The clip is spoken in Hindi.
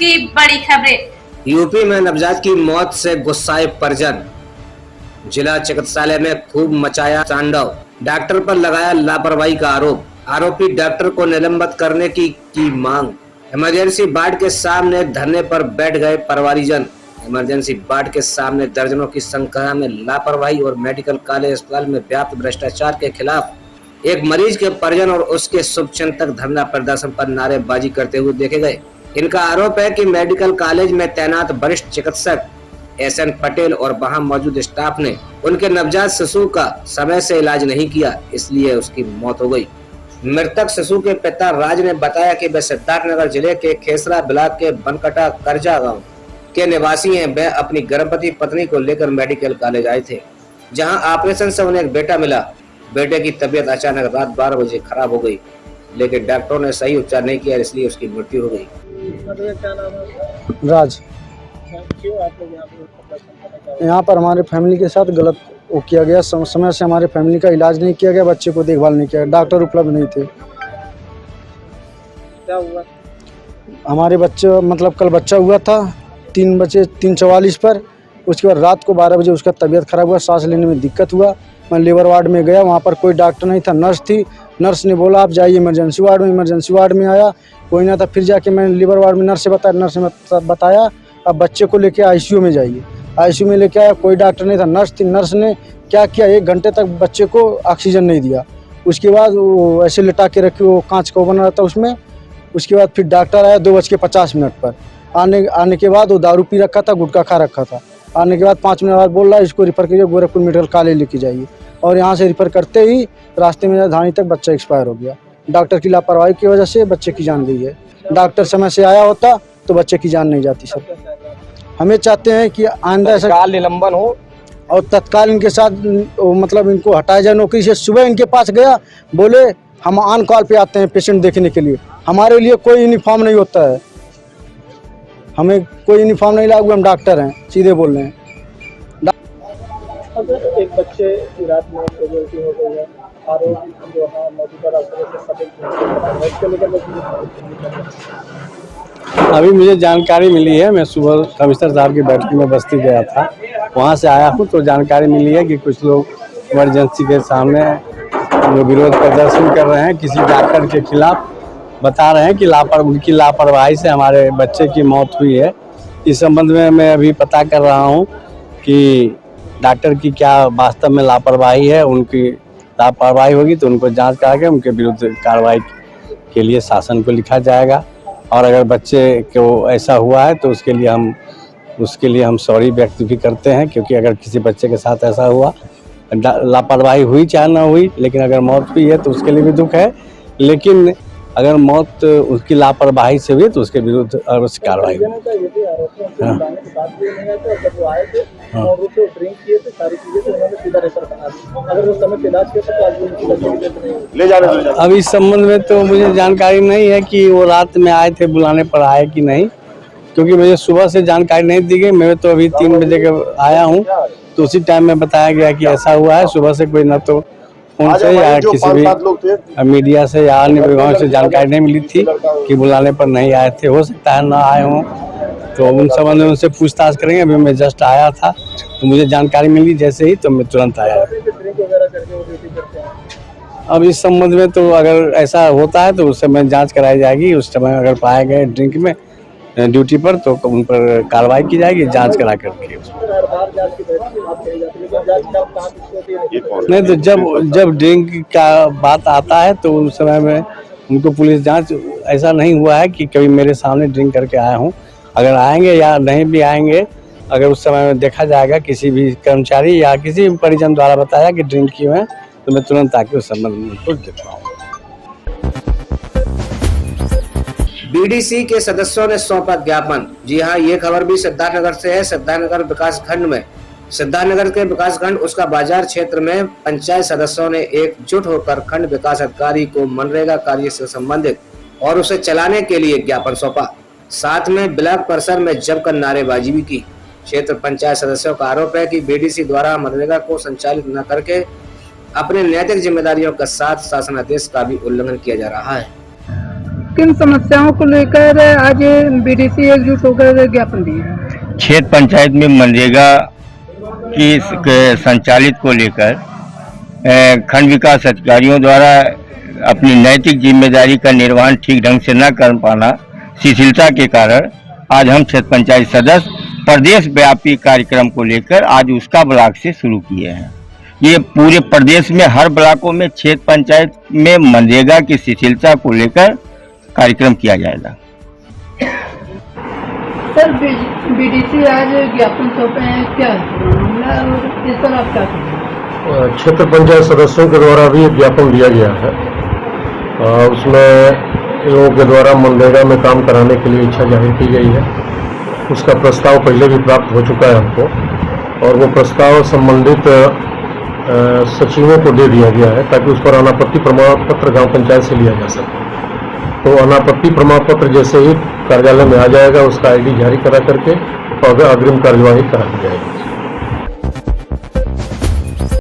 की बड़ी खबरें। यूपी में नवजात की मौत से गुस्साए परिजन, जिला चिकित्सालय में खूब मचाया तांडव, डॉक्टर पर लगाया लापरवाही का आरोप, आरोपी डॉक्टर को निलंबित करने की मांग। इमरजेंसी वार्ड के सामने धरने पर बैठ गए परिवारीजन। इमरजेंसी वार्ड के सामने दर्जनों की संख्या में लापरवाही और मेडिकल कॉलेज अस्पताल में व्याप्त भ्रष्टाचार के खिलाफ एक मरीज के परिजन और उसके शुभचिंतक धरना प्रदर्शन पर नारेबाजी करते हुए देखे गए। इनका आरोप है कि मेडिकल कॉलेज में तैनात वरिष्ठ चिकित्सक SN पटेल और वहां मौजूद स्टाफ ने उनके नवजात शिशु का समय से इलाज नहीं किया, इसलिए उसकी मौत हो गई। मृतक शिशु के पिता राज ने बताया कि वे सिद्धार्थनगर जिले के खेसरा ब्लॉक के बनकटा करजा गांव के निवासी हैं। वे अपनी गर्भवती पत्नी को लेकर मेडिकल कॉलेज आए थे, जहां ऑपरेशन से उन्हें एक बेटा मिला। बेटे की तबीयत अचानक रात 12 बजे खराब हो गई, लेकिन डॉक्टरों ने सही उपचार नहीं किया, इसलिए उसकी मृत्यु हो गई। राज, क्यों आप लोग यहाँ पर हमारे फैमिली के साथ गलत वो किया गया। समय से हमारे फैमिली का इलाज नहीं किया गया, बच्चे को देखभाल नहीं किया गया, डॉक्टर उपलब्ध नहीं थे। क्या हुआ? हमारे बच्चे मतलब कल बच्चा हुआ था 3:44 पर। उसके बाद रात को 12 बजे उसका तबीयत खराब हुआ, सांस लेने में दिक्कत हुआ। मैं लेबर वार्ड में गया, वहाँ पर कोई डॉक्टर नहीं था, नर्स थी। नर्स ने बोला आप जाइए इमरजेंसी वार्ड में। इमरजेंसी वार्ड में आया, कोई ना था। फिर जाके मैंने लेबर वार्ड में नर्स से बताया, नर्स ने बताया अब बच्चे को लेके ICU में जाइए। ICU में लेके आया, कोई डॉक्टर नहीं था, नर्स थी। नर्स ने क्या किया, 1 घंटे तक बच्चे को ऑक्सीजन नहीं दिया। उसके बाद वो ऐसे लिटा के रखी, वो कांच का बना रहता उसमें। उसके बाद फिर डॉक्टर आया 2:50 पर। आने के बाद वो दारू पी रखा था, गुटखा खा रखा था। आने के बाद 5 मिनट बाद बोल रहा है इसको रिफ़र कीजिए, गोरखपुर मेडिकल कॉलेज लेके जाइए। और यहाँ से रिफ़र करते ही रास्ते में धानी तक बच्चा एक्सपायर हो गया। डॉक्टर की लापरवाही की वजह से बच्चे की जान गई है। डॉक्टर समय से आया होता तो बच्चे की जान नहीं जाती। सर हमें चाहते हैं कि आइंदा ऐसा निलंबन हो और तत्काल इनके साथ मतलब इनको हटाया जाए नौकरी से। सुबह इनके पास गया, बोले हम ऑन कॉल पे आते हैं पेशेंट देखने के लिए, हमारे लिए कोई यूनिफॉर्म नहीं होता है, हमें कोई यूनिफॉर्म नहीं लागू, हम डॉक्टर हैं, सीधे बोल रहे हैं। अगर एक बच्चे की रात में कैजुअल्टी हो गई है, आरोप जो है मौजूदा डॉक्टरों से सटीक इसके लेकर अभी मुझे जानकारी मिली है, मैं सुबह कमिश्नर साहब की बैठक में बस्ती गया था, वहाँ से आया हूँ तो जानकारी मिली है कि कुछ लोग इमरजेंसी के सामने जो विरोध प्रदर्शन कर रहे हैं किसी डॉक्टर के खिलाफ, बता रहे हैं कि उनकी लापरवाही से हमारे बच्चे की मौत हुई है। इस संबंध में मैं अभी पता कर रहा हूँ कि डॉक्टर की क्या वास्तव में लापरवाही है। उनकी लापरवाही होगी तो उनको जांच करा के उनके विरुद्ध कार्रवाई के लिए शासन को लिखा जाएगा। और अगर बच्चे को ऐसा हुआ है तो उसके लिए हम सॉरी व्यक्त भी करते हैं, क्योंकि अगर किसी बच्चे के साथ ऐसा हुआ, लापरवाही हुई चाहे ना हुई, लेकिन अगर मौत हुई है तो उसके लिए भी दुख है। लेकिन अगर मौत उसकी लापरवाही से हुई तो उसके विरुद्ध अवश्य कार्रवाई होगी। अब इस संबंध में तो मुझे जानकारी नहीं है कि वो रात में आए थे, बुलाने पर आए कि नहीं, क्योंकि मुझे सुबह से जानकारी नहीं दी गई। मैं तो अभी 3 बजे के आया हूँ तो उसी टाइम में बताया गया कि ऐसा हुआ है। सुबह से कोई न तो फोन से या किसी भी मीडिया से या अन्य विभागों से जानकारी नहीं मिली थी कि बुलाने पर नहीं आए थे। हो सकता है ना आए हों, तो उन संबंध में उनसे पूछताछ करेंगे। अभी मैं जस्ट आया था तो मुझे जानकारी मिली जैसे ही तो मैं तुरंत आया। अब इस संबंध में तो अगर ऐसा होता है तो उस समय जांच कराई जाएगी। उस समय अगर पाए गए ड्रिंक में ड्यूटी पर तो उन पर कार्रवाई की जाएगी जांच करा करके। नहीं तो जब ड्रिंक का बात आता है तो उस समय में उनको पुलिस जांच, ऐसा नहीं हुआ है कि कभी मेरे सामने ड्रिंक करके आया हूँ। अगर आएंगे या नहीं भी आएंगे, अगर उस समय में देखा जाएगा किसी भी कर्मचारी या किसी भी परिजन द्वारा बताया कि ड्रिंक किए हैं तो मैं तुरंत आके उस संबंध में उनको दिखाऊंगा। BDC के सदस्यों ने सौंपा ज्ञापन। जी हां, ये खबर भी सिद्धार्थनगर से है। सिद्धार्थनगर विकासखंड में सिद्धार्थनगर के विकासखंड उसका बाजार क्षेत्र में पंचायत सदस्यों ने एकजुट होकर खंड विकास अधिकारी को मनरेगा कार्य से संबंधित और उसे चलाने के लिए ज्ञापन सौंपा। साथ में ब्लॉक परिसर में जमकर नारेबाजी भी की। क्षेत्र पंचायत सदस्यों का आरोप है कि BDC द्वारा मनरेगा को संचालित न करके अपने नैतिक जिम्मेदारियों के साथ शासनादेश का भी उल्लंघन किया जा रहा है। किन समस्याओं को लेकर आज बीडीसी एकजुट होकर ज्ञापन दिए? क्षेत्र पंचायत में मनरेगा की संचालित को लेकर खंड विकास अधिकारियों द्वारा अपनी नैतिक जिम्मेदारी का निर्वहन ठीक ढंग से न कर पाना, शिथिलता के कारण आज हम क्षेत्र पंचायत सदस्य प्रदेश व्यापी कार्यक्रम को लेकर आज उसका ब्लॉक से शुरू किए हैं। ये पूरे प्रदेश में हर ब्लॉकों में क्षेत्र पंचायत में मनरेगा की शिथिलता को लेकर कार्यक्रम किया जाएगा। सर, बीडीसी आज ज्ञापन सौंपे हैं, क्या मामला और इस पर आप क्या कहेंगे? क्षेत्र पंचायत सदस्यों के द्वारा भी एक ज्ञापन दिया गया है। उसमें लोगों के द्वारा मनरेगा में काम कराने के लिए इच्छा जाहिर की गई है। उसका प्रस्ताव पहले भी प्राप्त हो चुका है हमको, और वो प्रस्ताव संबंधित सचिवों को दे दिया गया है ताकि उस पर अनापत्ति प्रमाण पत्र गाँव पंचायत से लिया जा सके। तो अनापत्ति प्रमाण पत्र जैसे ही कार्यालय में आ जाएगा, उसका ID जारी करा करके और अग्रिम कार्यवाही करा दी जाएगी।